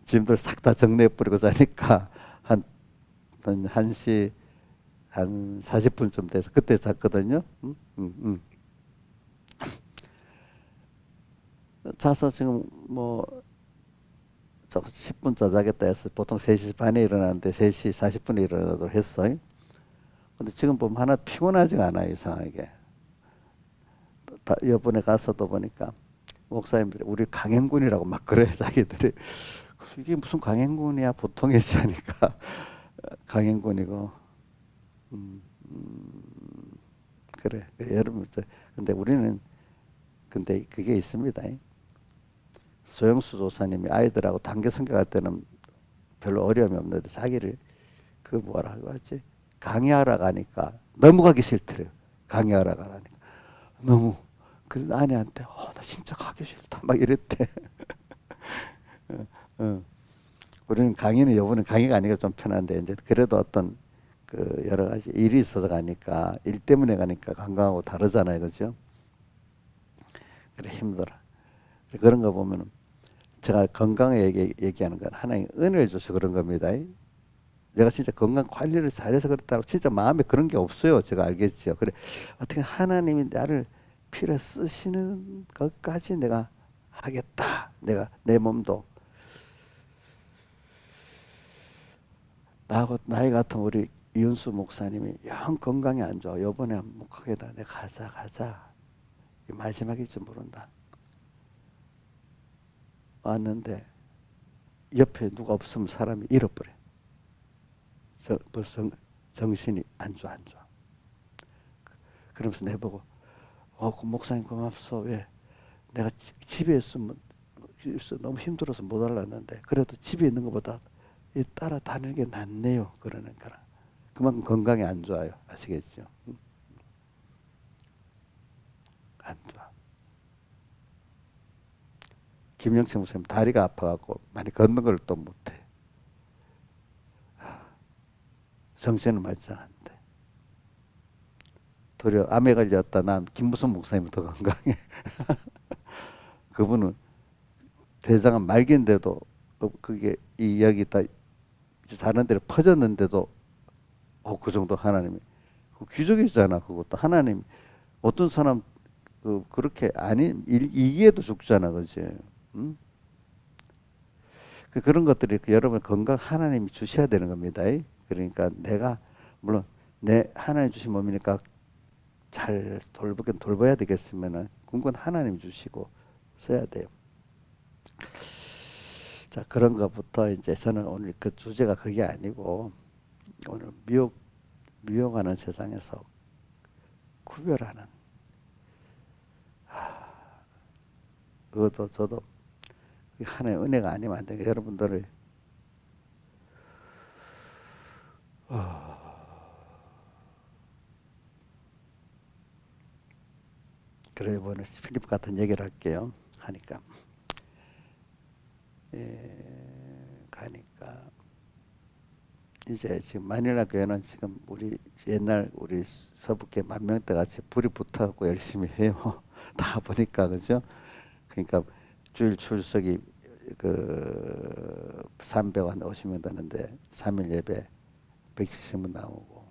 짐들 싹 다 정리해버리고 자니까 한 1시 한 40분쯤 돼서 그때 잤거든요. 자서 지금 뭐 10분 더 자겠다 해서 보통 3시 반에 일어나는데 3시 40분에 일어나도록 했어요. 근데 지금 보면 하나 피곤하지가 않아요, 이상하게. 이번에 가서도 보니까 목사님들이 우리 강행군이라고 막 그래 자기들이. 이게 무슨 강행군이야 보통이지 하니까 강행군이고. 음, 음, 그래 여러분 근데 우리는 근데 그게 있습니다. 소영수 조사님이 아이들하고 단계 성격할 때는 별로 어려움이 없는데 자기를 그 뭐라고 하지 강의하러 가니까 너무 가기 싫더래요. 강의하러 가라니까 너무 그 아내한테 나 진짜 가기 싫다 막 이랬대. 어, 어. 우리는 강의는 요번에 강의가 아니고 좀 편한데 이제 그래도 어떤 그 여러 가지 일이 있어서 가니까 일 때문에 가니까 관광하고 다르잖아요, 그죠? 그래 힘들어. 그런 거 보면은 제가 건강에 얘기하는 건 하나님 은혜를 줘서 그런 겁니다. 내가 진짜 건강 관리를 잘해서 그렇다고 진짜 마음에 그런 게 없어요. 제가 알겠죠. 그래 어떻게 하나님이 나를 필요 쓰시는 것까지 내가 하겠다. 내가 내 몸도 나하고 나이 같은 우리 이윤수 목사님이 영 건강이 안 좋아. 요번에 못 가겠다. 내가 가자. 이 마지막일지 모른다. 왔는데 옆에 누가 없으면 사람이 잃어버려. 벌써 정신이 안 좋아. 그러면서 내보고 그 목사님 고맙소. 왜? 내가 집에 있으면 너무 힘들어서 못 올랐는데 그래도 집에 있는 것보다 따라다니는 게 낫네요. 그러는 거라. 그만큼 건강이 안 좋아요. 아시겠죠? 안 좋아. 김영채 목사님 다리가 아파갖고 많이 걷는 걸 또 못해. 정신은 말짱한데. 도리어 암에 걸렸다 난 김무성 목사님이 더 건강해. 그분은 대장암 말기인데도 그게 이 여기 다 다른 데로 퍼졌는데도 그 정도 하나님이 그 기적이잖아. 그것도 하나님 어떤 사람 그렇게 아닌 이기에도 죽잖아, 그지? 응? 그런 것들이 여러분 건강 하나님이 주셔야 되는 겁니다. 그러니까 내가 물론 내 하나님 주신 몸이니까 잘 돌보긴 돌봐야 되겠으면은 그건 하나님 주시고 써야 돼요. 자 그런 것부터 이제 저는 오늘 그 주제가 그게 아니고 오늘 미혹하는 세상에서 구별하는 그것도 저도 하나의 은혜가 아니면 안 되니까 여러분들을 그래 이번에 필립 같은 얘기를 할게요. 하니까 가니까 이제 지금 마닐라 교회는 지금 우리 옛날 우리 서북계 만명대 같이 불이 붙어갖고 열심히 해요. 다 보니까 그죠? 그러니까 주일 출석이 그 300한 50명 되는데 3일 예배 170명 나오고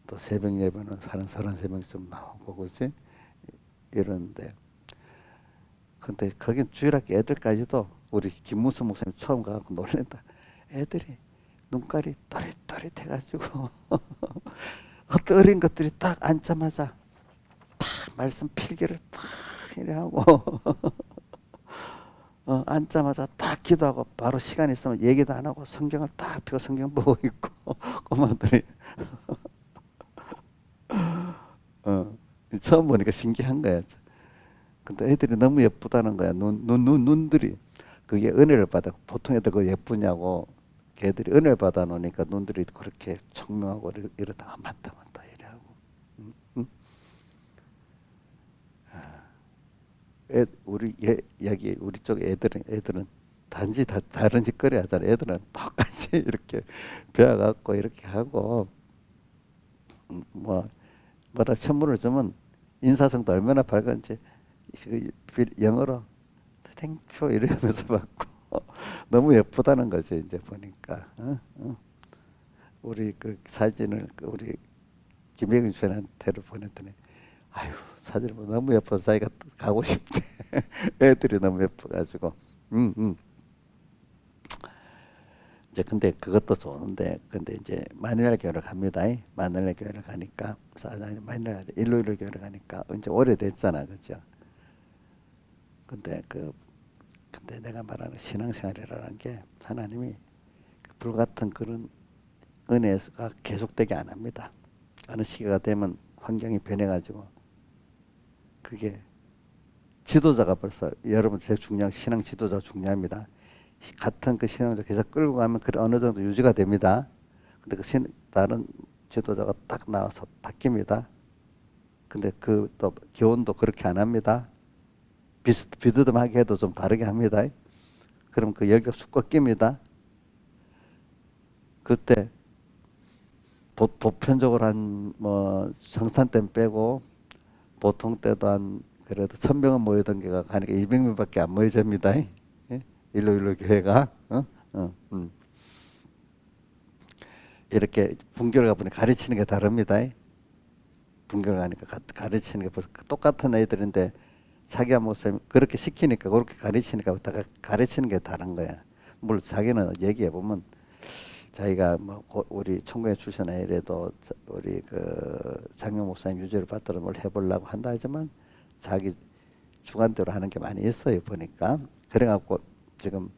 또 새벽 예배는 33명쯤 나오고 그지? 이러는데 근데 거긴 주일학교 애들까지도 우리 김문수 목사님 처음 가갖고 놀란다. 애들이 눈깔이 또릿또릿해가지고 어떤 어린 것들이 딱 앉자마자 딱 말씀 필기를 딱 이래 하고 앉자마자 딱 기도하고 바로 시간 있으면 얘기도 안 하고 성경을 딱 펴고 성경 보고 있고 꼬마들이 처음 보니까 신기한 거야. 근데 애들이 너무 예쁘다는 거야. 눈들이 그게 은혜를 받아. 보통 애들 그 예쁘냐고 걔들이 은혜를 받아 놓으니까 눈들이 그렇게 청명하고 이러다 맞다 이래 하고. 응? 우리 여기 우리 쪽 애들은 단지 다른 짓거리 하잖아. 애들은 똑같이 이렇게 배워갖고 이렇게 하고 뭐라 선물을 주면 인사성도 얼마나 밝은지 영어로 땡큐 이러면서 받고 너무 예쁘다는 거죠. 이제 보니까 우리 그 사진을 우리 김혜근 씨한테로 보냈더니 아유 사진을 보고 너무 예뻐서 자기가 가고 싶대. 애들이 너무 예뻐가지고 이제 근데 그것도 좋은데 근데 이제 마닐라 교회를 갑니다. 마닐라 교회를 가니까 마닐라 일루일루 교회를 가니까 이제 오래됐잖아, 그죠? 근데 근데 내가 말하는 신앙생활이라는 게 하나님이 불같은 그런 은혜가 계속되게 안 합니다. 어느 시기가 되면 환경이 변해가지고 그게 지도자가 벌써 여러분 제일 중요한 신앙 지도자 중요합니다. 같은 그 신앙자 계속 끌고 가면 그 어느 정도 유지가 됩니다. 근데 다른 지도자가 딱 나와서 바뀝니다. 근데 그 또 교훈도 그렇게 안 합니다. 비스듬하게 해도 좀 다르게 합니다. 그럼 그 열격 쑥 꺾입니다. 그때 보편적으로 한 뭐 성탄 때 빼고 보통 때도 한 그래도 1,000명은 모이던 게가 가니까 200명밖에 안 모여집니다. 예? 일로 교회가 어, 음. 이렇게 분교를 가보니 가르치는 게 다릅니다. 분교를 가니까 가르치는 게 벌써 똑같은 애들인데 자기가 목사님 그렇게 시키니까 그렇게 가르치니까 가르치는 게 다른 거야. 물론 자기는 얘기해 보면 자기가 뭐 우리 총회 출신에 이래도 우리 그 장영 목사님 유죄를 받들어 뭘 해보려고 한다 하지만 자기 주관대로 하는 게 많이 있어요 보니까. 그래갖고 지금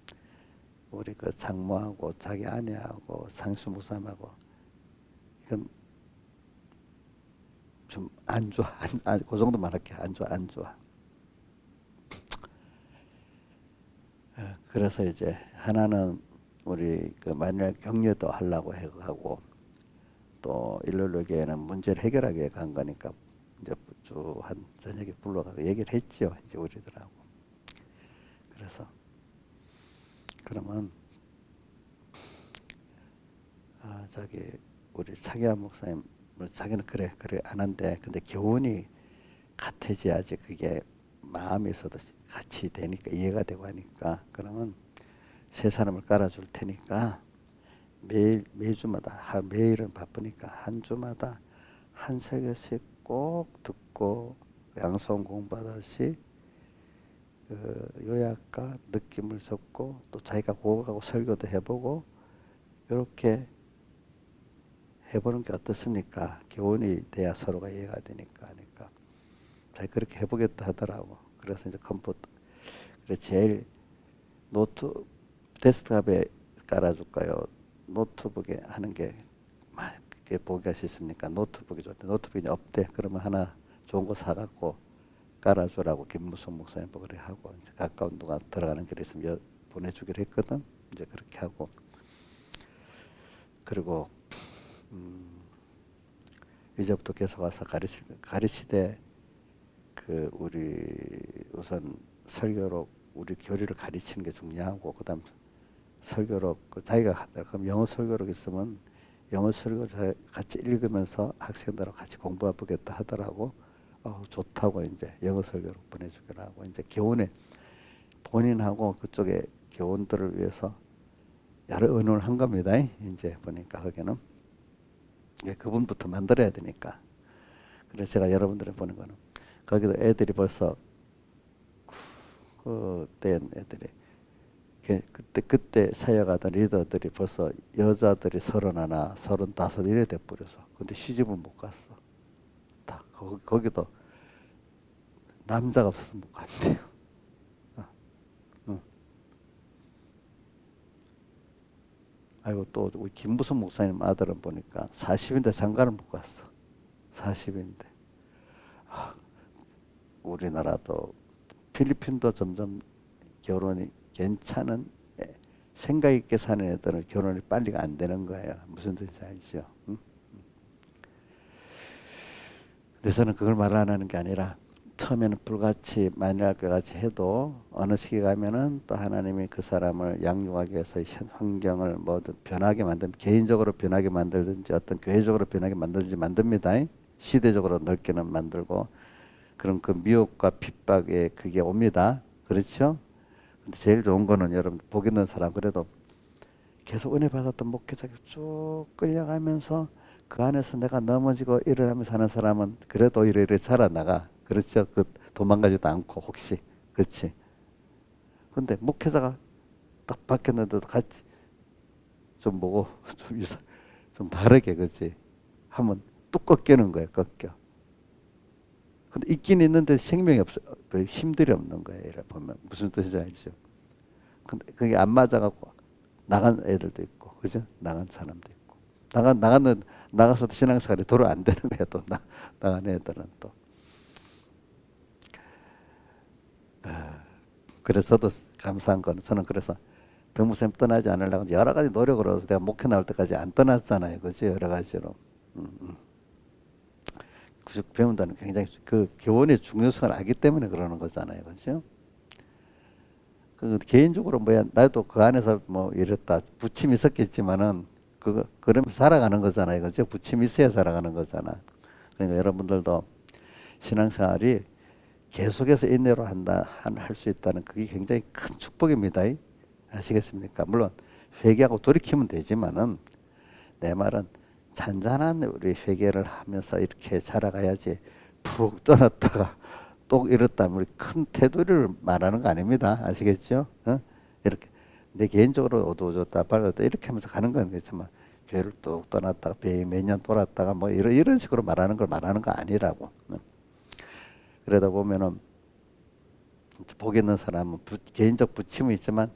우리 그 장모하고 자기 아내하고 상수 목사님하고 이건 좀 안 좋아. 그 정도 말할게. 안 좋아, 안 좋아. 그래서 이제 하나는 우리 그 만일 격려도 하려고 하고 또 일요일교회는 문제를 해결하기 위해 간 거니까 이제 주 한 저녁에 불러가서 얘기를 했죠. 이제 우리들하고. 그래서 그러면 저기 우리 차기한 목사님 자기는 그래 안 한대. 근데 교훈이 같아져야지 그게 마음이 있어도 같이 되니까 이해가 되고 하니까 그러면 세 사람을 깔아줄 테니까 매주마다 매일은 바쁘니까 한 주마다 한 설교씩 꼭 듣고 양손 공부하듯이 그 요약과 느낌을 적고 또 자기가 고백하고 설교도 해보고 이렇게 해보는 게 어떻습니까? 교훈이 돼야 서로가 이해가 되니까 하니까 자기 그렇게 해보겠다 하더라고. 그래서 이제 컴퓨터 그래 제일 노트 데스크탑에 깔아줄까요? 노트북에 하는 게 그게 보기가 쉽습니까? 노트북이 좋대. 노트북이 없대. 그러면 하나 좋은 거 사갖고 깔아주라고 김무성 목사님 보고 그래 하고 이제 가까운 누가 들어가는 길에 있으면 보내주기로 했거든. 이제 그렇게 하고 그리고 이제부터 계속 와서 가르치되 그 우리 우선 설교로 우리 교리를 가르치는 게 중요하고 그다음 설교로 자기가 하더라. 그럼 영어 설교로 있으면 영어 설교 같이 읽으면서 학생들하고 같이 공부해 보겠다 하더라고. 좋다고 이제 영어 설교로 보내주기로 하고 이제 교훈에 본인하고 그쪽에 교원들을 위해서 여러 언어를 한 겁니다. 이제 보니까 거기는 그분부터 만들어야 되니까. 그래서 제가 여러분들이 보는 거는 거기도 애들이 벌써 그때 애들이 그때 사역하던 리더들이 벌써 여자들이 31, 35 이래 돼버려서 근데 시집은 못 갔어. 다 거기도 남자가 없어서 못 간대요. 아이고 또 우리 김부선 목사님 아들은 보니까 40인데 장가를 못 갔어. 40인데. 우리나라도 필리핀도 점점 결혼이 괜찮은 생각 있게 사는 애들은 결혼이 빨리 안 되는 거예요. 무슨 뜻인지 알죠? 응? 그래서는 그걸 말 안 하는 게 아니라 처음에는 불같이 마닐학교 같이 해도 어느 시기 가면은 또 하나님이 그 사람을 양육하기 위해서 환경을 뭐든 변하게 개인적으로 변하게 만들든지 어떤 교회적으로 변하게 만들든지 만듭니다. 시대적으로 넓게는 만들고 그럼 그 미혹과 핍박에 그게 옵니다. 그렇죠? 근데 제일 좋은 거는 여러분 복 있는 사람 그래도 계속 은혜 받았던 목회자가 쭉 끌려가면서 그 안에서 내가 넘어지고 일을 하면서 사는 사람은 그래도 이래 살아나가. 그렇죠? 도망가지도 않고 혹시 그렇지. 근데 목회자가 딱 바뀌었는데도 같이 좀 뭐고 좀 다르게 그지 하면 뚝 꺾이는 거야 꺾여. 근데 있긴 있는데 생명이 없어 힘들이 없는 거예요. 이래 보면 무슨 뜻인지 알죠? 근데 그게 안 맞아갖고 나간 애들도 있고 그죠? 나간 사람도 있고 나가서 신앙생활이 도로 안 되는 거야 또 나간 애들은 또. 그래서 저도 감사한 건 저는 그래서 병무쌤 떠나지 않으려고 여러 가지 노력을 해서 내가 목회 나올 때까지 안 떠났잖아요. 그죠? 여러 가지로. 배운다는 굉장히 그 교원의 중요성을 알기 때문에 그러는 거잖아요. 그죠? 그 개인적으로 뭐야 나도 그 안에서 뭐 이랬다 부침이 있었겠지만은 그러면서 살아가는 거잖아요. 그죠? 부침이 있어야 살아가는 거잖아. 그러니까 여러분들도 신앙생활이 계속해서 인내로 할 수 있다는 그게 굉장히 큰 축복입니다. 아시겠습니까? 물론 회개하고 돌이키면 되지만은 내 말은 잔잔한 우리 회개를 하면서 이렇게 자라가야지 푹 떠났다가 또 이렇다면 우리 큰 테두리를 말하는 거 아닙니다. 아시겠죠? 어? 이렇게 내 개인적으로 어두워졌다 밝았다 이렇게 하면서 가는 건 그렇지만 교회를 뚝 떠났다가 몇 년 돌았다가 뭐 이런 식으로 말하는 거 아니라고. 그러다 보면은 복 있는 사람은 개인적 부침이 있지만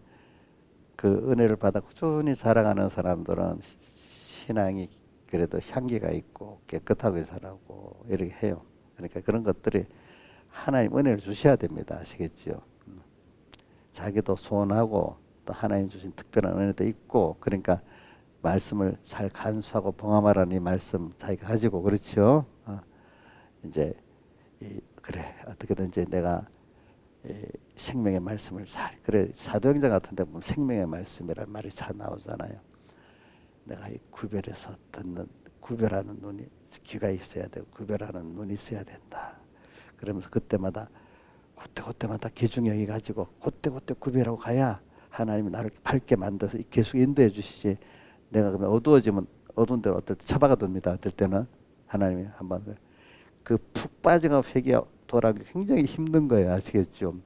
그 은혜를 받아 꾸준히 살아가는 사람들은 신앙이 그래도 향기가 있고 깨끗하게 살아고 이렇게 해요. 그러니까 그런 것들이 하나님 은혜를 주셔야 됩니다. 아시겠죠? 자기도 소원하고 또 하나님 주신 특별한 은혜도 있고 그러니까 말씀을 잘 간수하고 봉함하라는 이 말씀 자기가 가지고 그렇죠. 이제 그래 어떻게든지 내가 생명의 말씀을 잘 그래 사도행전 같은데 보면 생명의 말씀이라는 말이 잘 나오잖아요. 내가 이 구별해서 듣는 구별하는 눈이 귀가 있어야 되고 구별하는 눈이 있어야 된다. 그러면서 그때마다 기중여기 가지고 그때 구별하고 가야 하나님이 나를 밝게 만들어서 계속 인도해 주시지. 내가 그러면 어두워지면 어두운 데로 어떨 때 처박아 둡니다. 어떨 때는 하나님이 한번 그 푹 빠져가 회개 돌아가기 굉장히 힘든 거예요. 아시겠죠?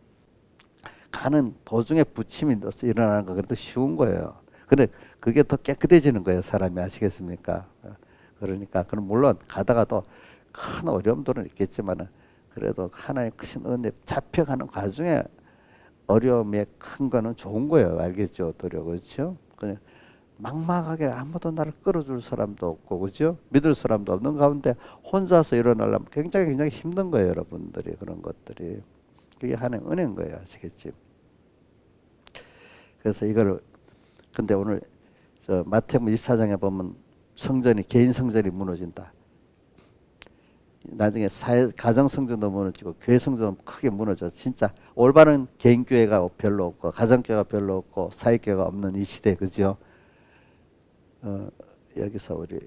가는 도중에 부침이 일어나는 거 그래도 쉬운 거예요. 근데 그게 더 깨끗해지는 거예요. 사람이 아시겠습니까? 그러니까 그럼 물론 가다가도 큰 어려움들은 있겠지만은 그래도 하나의 크신 은혜 잡혀가는 과정에 어려움이 큰 거는 좋은 거예요. 알겠죠? 도려 그렇죠? 그냥 막막하게 아무도 나를 끌어줄 사람도 없고 그죠? 믿을 사람도 없는 가운데 혼자서 일어나려면 굉장히 힘든 거예요. 여러분들이 그런 것들이 그게 하나의 은혜인 거예요. 아시겠지? 그래서 이걸 근데 오늘 저 마태복음 24장에 보면 성전이 개인 성전이 무너진다. 나중에 가정 성전도 무너지고 교회 성전도 크게 무너져. 진짜 올바른 개인 교회가 별로 없고 가정 교회가 별로 없고 사회 교회가 없는 이 시대 그죠? 여기서 우리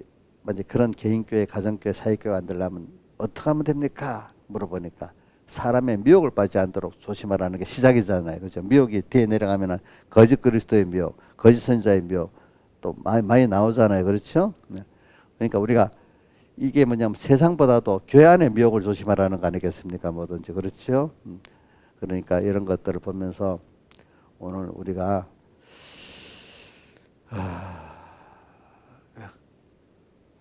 만약 그런 개인 교회, 가정 교회, 사회 교회 안 되려면 어떻게 하면 됩니까? 물어보니까 사람의 미혹을 빠지지 않도록 조심하라는 게 시작이잖아요. 그죠? 미혹이 뒤에 내려가면은 거짓 그리스도의 미혹, 거짓 선지자의 미혹 또 많이 나오잖아요. 그렇죠? 그러니까 우리가 이게 뭐냐면 세상보다도 교회 안의 미혹을 조심하라는 거 아니겠습니까? 뭐든지 그렇죠? 그러니까 이런 것들을 보면서 오늘 우리가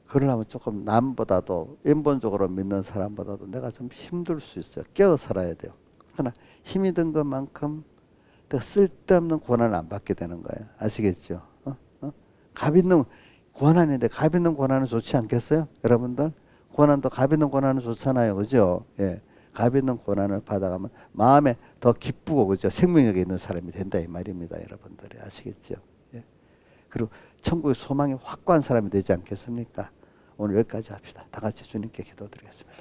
그러려면 조금 남보다도 인본적으로 믿는 사람보다도 내가 좀 힘들 수 있어요. 깨어 살아야 돼요. 그러나 힘이 든 것만큼 내가 쓸데없는 고난을 안 받게 되는 거예요. 아시겠죠? 값 있는 고난인데 값 있는 고난은 좋지 않겠어요? 여러분들 고난도 값 있는 고난은 좋잖아요. 그죠? 예. 값 있는 고난을 받아가면 마음에 더 기쁘고 그죠? 생명력이 있는 사람이 된다 이 말입니다. 여러분들이 아시겠죠? 예. 그리고 천국의 소망이 확고한 사람이 되지 않겠습니까? 오늘 여기까지 합시다. 다 같이 주님께 기도드리겠습니다.